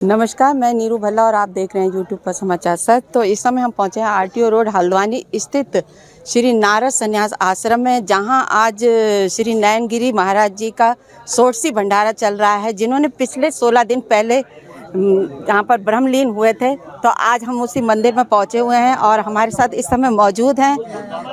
नमस्कार, मैं नीरू भल्ला और आप देख रहे हैं यूट्यूब पर समाचार सच। तो इस समय हम पहुंचे हैं आरटीओ रोड हल्द्वानी स्थित श्री नारद संन्यास आश्रम में, जहां आज श्री नयनगिरी महाराज जी का षोडशी भंडारा चल रहा है, जिन्होंने पिछले 16 दिन पहले यहाँ पर ब्रह्मलीन हुए थे। तो आज हम उसी मंदिर में पहुंचे हुए हैं और हमारे साथ इस समय मौजूद हैं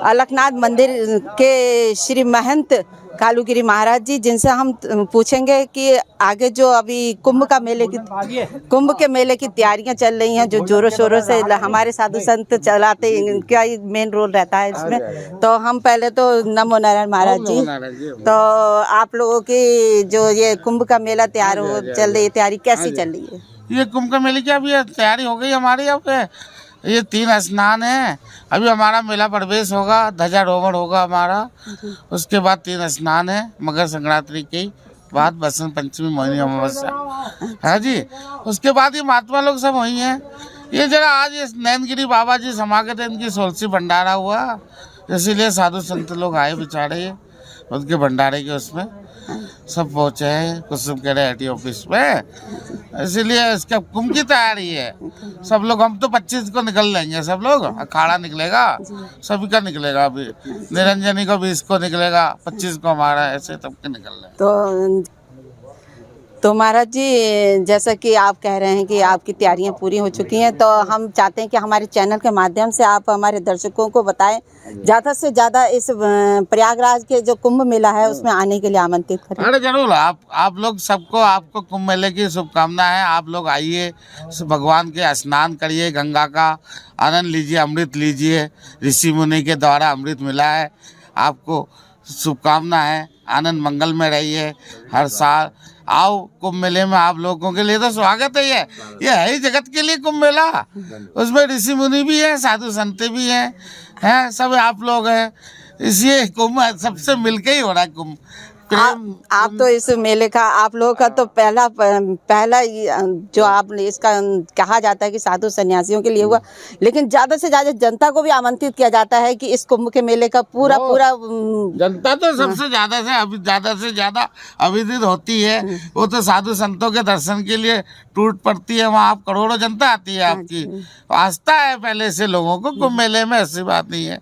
अलकनाथ मंदिर के श्री महंत कालूगिरी महाराज जी, जिनसे हम पूछेंगे कि आगे जो अभी कुंभ के मेले की तैयारियां चल रही हैं, जो जोरों शोरों से हमारे साधु संत चलाते हैं, इनका ही मेन रोल रहता है इसमें। तो हम पहले तो नमो नारायण महाराज जी, तो आप लोगों की जो ये कुंभ का मेला तैयार हो चल रही है, तैयारी कैसी चल रही है? ये कुंभ का मेले की अभी तैयारी हो गई हमारे यहाँ पे। ये 3 स्नान है, अभी हमारा मेला प्रवेश होगा, ध्वजारोहण होगा हमारा, उसके बाद 3 स्नान है, मकर संक्रांति के बाद बसंत पंचमी, मोहिनी अमावस्या है जी। उसके बाद ये महात्मा लोग सब वही हैं। ये जरा आज ये नयनगिरी बाबा जी समागत है, इनकी षोडशी भंडारा हुआ, इसीलिए साधु संत लोग आए बेचारे, उनके भंडारे के उसमें सब पहुँचे हैं कुसुम के रेडी ऑफिस में, इसीलिए इसका कुंभ की तैयारी है। सब लोग, हम तो 25 को निकल लेंगे, सब लोग अखाड़ा निकलेगा, सभी का निकलेगा, अभी निरंजनी को 20 को निकलेगा, 25 को हमारा, ऐसे सबके निकल रहे। तो महाराज जी, जैसा कि आप कह रहे हैं कि आपकी तैयारियां पूरी हो चुकी हैं, तो हम चाहते हैं कि हमारे चैनल के माध्यम से आप हमारे दर्शकों को बताएं, ज़्यादा से ज़्यादा इस प्रयागराज के जो कुंभ मेला है उसमें आने के लिए आमंत्रित करें। अरे जरूर, आप लोग सबको, आपको कुंभ मेले की शुभकामनाएं हैं। आप लोग आइए, भगवान के स्नान करिए, गंगा का आनंद लीजिए, अमृत लीजिए, ऋषि मुनि के द्वारा अमृत मिला है। आपको शुभकामना है, आनंद मंगल में रहिए। हर साल आओ कुंभ मेले में, आप लोगों के लिए तो स्वागत है। ये है ही जगत के लिए कुंभ मेला, उसमें ऋषि मुनि भी हैं, साधु संत भी हैं, सब आप लोग हैं, इसलिए कुंभ सबसे मिलके ही हो रहा है कुंभ। आप तो इस मेले का, आप लोगों का तो पहला जो आपने इसका कहा जाता है कि साधु सन्यासियों के लिए हुआ, लेकिन ज्यादा से ज्यादा जनता को भी आमंत्रित किया जाता है कि इस कुंभ के मेले का पूरा जनता तो सबसे ज्यादा से ज्यादा अभिजित होती है। वो तो साधु संतों के दर्शन के लिए टूट पड़ती है, वहाँ आप करोड़ों जनता आती है। आपकी आस्था है पहले से लोगों को कुंभ मेले में, ऐसी बात नहीं है।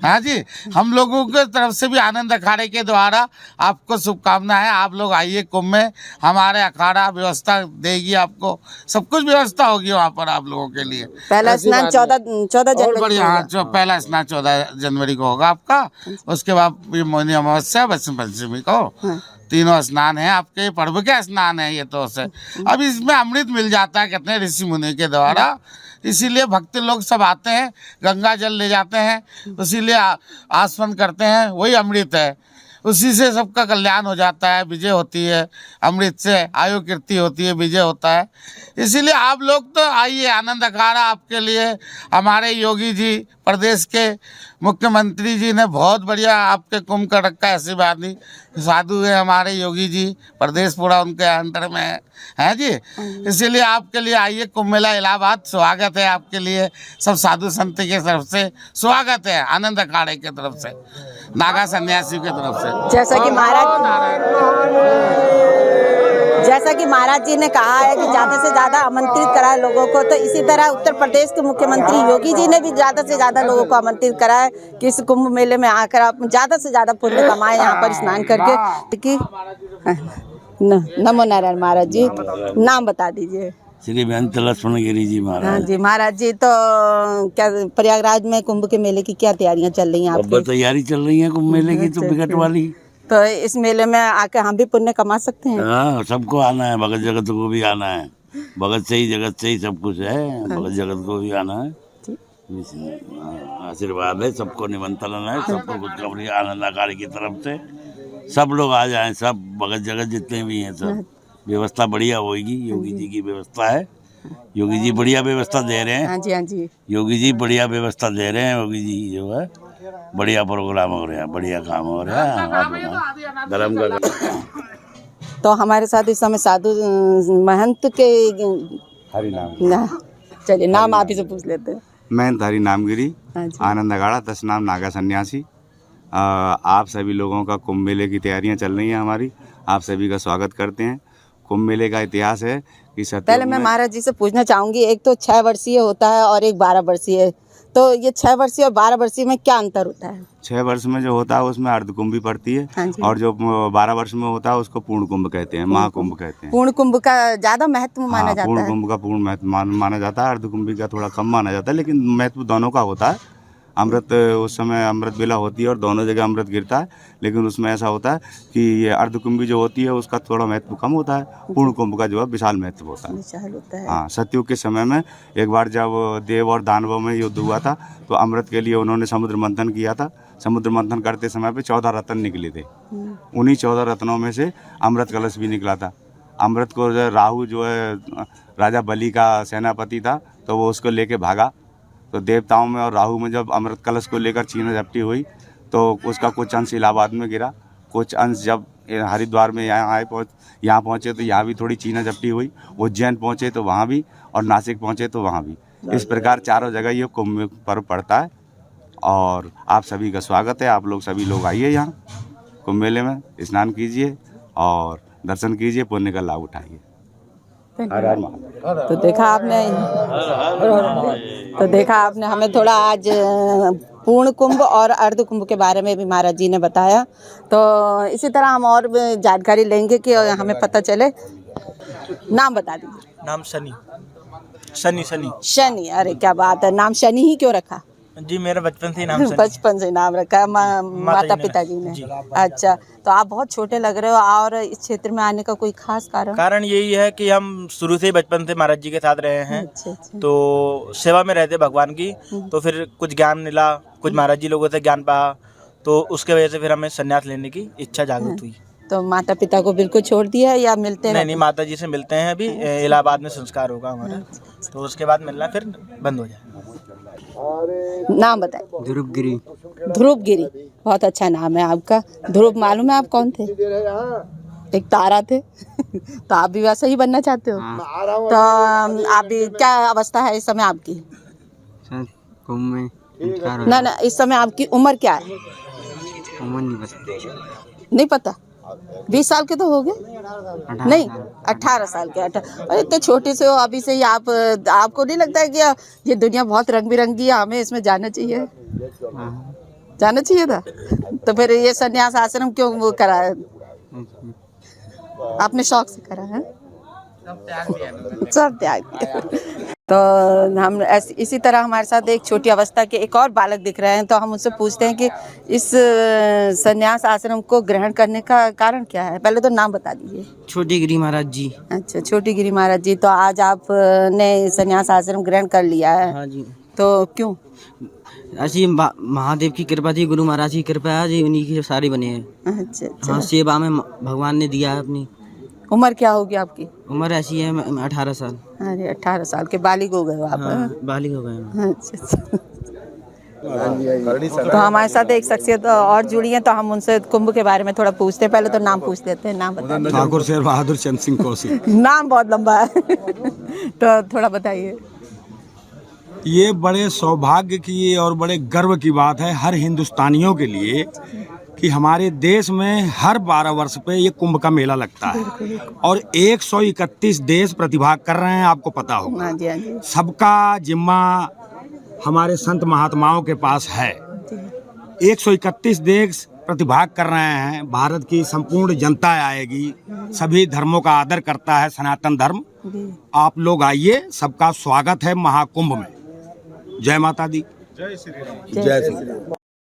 हाँ जी, हम लोगों की तरफ से भी आनंद अखाड़े के द्वारा आपको शुभकामना है। आप लोग आइए कुंभ में, हमारे अखाड़ा व्यवस्था देगी आपको, सब कुछ व्यवस्था होगी वहाँ पर आप लोगों के लिए। पहला स्नान 14 जनवरी, हाँ, पहला स्नान 14 जनवरी को होगा आपका। उसके बाद मोहिनी अमावस्या, बसंत पंचमी को, तीनों स्नान है आपके, पर्व के स्नान है ये तो से। अब इसमें अमृत मिल जाता है, कहते हैं ऋषि मुनि के द्वारा, इसीलिए भक्त लोग सब आते हैं, गंगा जल ले जाते हैं, इसीलिए आसमन करते हैं, वही अमृत है, उसी से सबका कल्याण हो जाता है, विजय होती है, अमृत से आयु कीर्ति होती है, विजय होता है। इसीलिए आप लोग तो आइए, आनंद अखाड़ा आपके लिए। हमारे योगी जी, प्रदेश के मुख्यमंत्री जी ने बहुत बढ़िया आपके कुंभ का रखा है, ऐसी बात नहीं, साधु है हमारे योगी जी, प्रदेश पूरा उनके अंडर में है जी। इसीलिए आपके लिए आइए, कुंभ मेला इलाहाबाद, स्वागत है आपके लिए, सब साधु संत की तरफ से स्वागत है, आनंद अखाड़े की तरफ से, नागा सन्यासी की तरफ से। जैसा कि महाराज जी ने कहा है कि ज़्यादा से ज़्यादा आमंत्रित करा है लोगों को, तो इसी तरह उत्तर प्रदेश के मुख्यमंत्री योगी जी ने भी ज़्यादा से ज़्यादा लोगों को आमंत्रित करा है कि इस कुंभ मेले में आकर आप ज़्यादा से ज़्यादा पुण्य कमाएं, यहाँ पर स्नान करके। नमो नारायण महाराज जी, नाम बता दीजिए। श्री महंत लक्ष्मणगिरी जी महाराज। हाँ जी महाराज जी, तो क्या प्रयागराज में कुंभ के मेले की क्या तैयारियां चल रही हैं आपकी? तैयारी चल रही है कुंभ मेले की तो विकट वाली। तो इस मेले में आकर हम भी पुण्य कमा सकते हैं? हाँ, सबको आना है, भगत जगत को भी आना है, भगत से ही जगत से ही सब कुछ है, भगत जगत को भी आना है। आशीर्वाद है, सबको निमंत्रण है, सबको खुशखबरी आनंद अखाड़े की तरफ से, सब लोग आ जाएं, सब भगत जगत जितने भी हैं, सब व्यवस्था बढ़िया होगी। योगी जी की व्यवस्था है, योगी जी बढ़िया व्यवस्था दे रहे हैं। हाँ जी, हाँ जी, योगी जी बढ़िया व्यवस्था दे रहे हैं। योगी जी जो है बढ़िया प्रोग्राम हो रहा है, बढ़िया काम हो रहा है, धर्म का। तो हमारे साथ इस समय साधु महंत के हरि नाम, चलिए नाम आप ही से पूछ लेते हैं। महंत हरि नामगिरी, आनंद अखाड़ा, 10 नाम नागा सन्यासी। आप सभी लोगों का कुंभ मेले की तैयारियां चल रही हैं हमारी, आप सभी का स्वागत करते हैं। कुंभ मेले का इतिहास है, कि सतयुग पहले मैं में महाराज जी से पूछना चाहूंगी, एक तो 6 वर्षीय होता है और एक 12 वर्षीय, तो ये 6 वर्षीय और 12 वर्षीय में क्या अंतर होता है? 6 वर्ष में जो होता है उसमें अर्धकुंभी पड़ती है, हाँ जी। और जो 12 वर्ष में होता है उसको पूर्ण कुंभ कहते हैं, महाकुंभ कहते हैं। पूर्ण कुंभ का ज्यादा महत्व माना हाँ, जाता पूर्ण है। कुंभ का पूर्ण महत्व माना जाता है, अर्धकुंभी का थोड़ा कम माना जाता है, लेकिन महत्व दोनों का होता है। अमृत उस समय अमृत बेला होती है और दोनों जगह अमृत गिरता है, लेकिन उसमें ऐसा होता है कि ये अर्धकुंभी जो होती है उसका थोड़ा महत्व कम होता है, पूर्ण कुंभ का जो है विशाल महत्व होता है। विशाल होता है। हाँ, सतयुग के समय में एक बार जब देव और दानवों में युद्ध हुआ था तो अमृत के लिए उन्होंने समुद्र मंथन किया था। समुद्र मंथन करते समय पे 14 रत्न निकले थे। उन्हीं 14 रत्नों में से अमृत कलश भी निकला था। अमृत को राहु जो है राजा बलि का सेनापति था, तो वो उसको लेके भागा। तो देवताओं में और राहु में जब अमृत कलश को लेकर छीना झपटी हुई तो उसका कुछ अंश इलाहाबाद में गिरा, कुछ अंश जब हरिद्वार में यहाँ पहुँचे तो यहाँ भी थोड़ी छीना झपटी हुई। उज्जैन पहुँचे तो वहाँ भी, और नासिक पहुँचे तो वहाँ भी। इस प्रकार चारों जगह ये कुंभ पर्व पड़ता है और आप सभी का स्वागत है। आप लोग सभी लोग आइए यहाँ कुंभ मेले में, स्नान कीजिए और दर्शन कीजिए, पुण्य का लाभ उठाइए। हर हर महादेव। तो देखा आपने हमें थोड़ा आज पूर्ण कुंभ और अर्ध कुंभ के बारे में भी महाराज जी ने बताया। तो इसी तरह हम और भी जानकारी लेंगे कि हमें पता चले। नाम बता दीजिए। नाम शनि। शनि शनि शनि, अरे क्या बात है, नाम शनि ही क्यों रखा? जी, मेरा बचपन से ही नाम शनि। बचपन से नाम रखा है माता पिताजी ने? अच्छा, तो आप बहुत छोटे लग रहे हो, और इस क्षेत्र में आने का कोई खास कारण? कारण यही है कि हम शुरू से ही बचपन से महाराज जी के साथ रहे हैं। अच्छा। तो सेवा में रहते भगवान की, तो फिर कुछ ज्ञान मिला, कुछ महाराज जी लोगों से ज्ञान पाया, तो उसके वजह से फिर हमें संन्यास लेने की इच्छा जागृत हुई। तो माता पिता को बिल्कुल छोड़ दिया या मिलते नहीं, माता जी से मिलते हैं। अभी इलाहाबाद में संस्कार होगा हमारा, तो उसके बाद मिलना फिर बंद हो जाए। नाम बताए। ध्रुवगिरी। ध्रुवगिरी, बहुत अच्छा नाम है आपका। ध्रुव मालूम है आप कौन थे? एक तारा थे। तो आप भी वैसा ही बनना चाहते हो? तो आप भी, क्या अवस्था है इस समय आपकी? कुंभ में ना, इस समय आपकी उम्र क्या है? उम्र नहीं पता। 20 साल के तो हो गए? नहीं, 18 साल के। अरे इतने छोटे से हो, अभी से ही आपको नहीं लगता है कि ये दुनिया बहुत रंग बिरंगी है, हमें इसमें जाना चाहिए? जाना चाहिए था। तो फिर ये सन्यास आश्रम क्यों वो करा है? आपने शौक से करा है? सब त्याग दिया। तो हम इसी तरह हमारे साथ एक छोटी अवस्था के एक और बालक दिख रहे हैं, तो हम उनसे पूछते हैं कि इस सन्यास आश्रम को ग्रहण करने का कारण क्या है। पहले तो नाम बता दीजिए। छोटी गिरी महाराज जी। अच्छा, छोटी गिरी महाराज जी। तो आज आपने सन्यास आश्रम ग्रहण कर लिया है? हाँ जी। तो क्यों? ऐसी महादेव की कृपा थी, गुरु महाराज की कृपा है जी, उन्हीं की सारी बने हैं। अच्छा। हाँ, सेवा में भगवान ने दिया है अपनी। उम्र क्या होगी आपकी? उम्र ऐसी है 18 साल। अरे 18 साल के बालिग हो गए हो आप? हाँ, बालिग हो गए हैं। अच्छा। तो हमारे साथ एक शख्सियत और जुड़ी है, तो हम उनसे कुंभ के बारे में थोड़ा पूछते हैं। पहले तो नाम पूछ लेते हैं। नाम बताइए। ठाकुर शेर बहादुर चंद सिंह कौशिक। नाम बहुत लंबा है। तो थोड़ा बताइए। ये बड़े सौभाग्य की और बड़े गर्व की बात है हर हिंदुस्तानियों के लिए कि हमारे देश में हर 12 वर्ष पे ये कुंभ का मेला लगता है और 131 देश प्रतिभाग कर रहे हैं, आपको पता होगा। हाँ जी, हाँ जी। सबका जिम्मा हमारे संत महात्माओं के पास है। 131 देश प्रतिभाग कर रहे हैं। भारत की संपूर्ण जनता आएगी, सभी धर्मों का आदर करता है सनातन धर्म। आप लोग आइए, सबका स्वागत है महाकुंभ में। जय माता दी। जय श्री राम।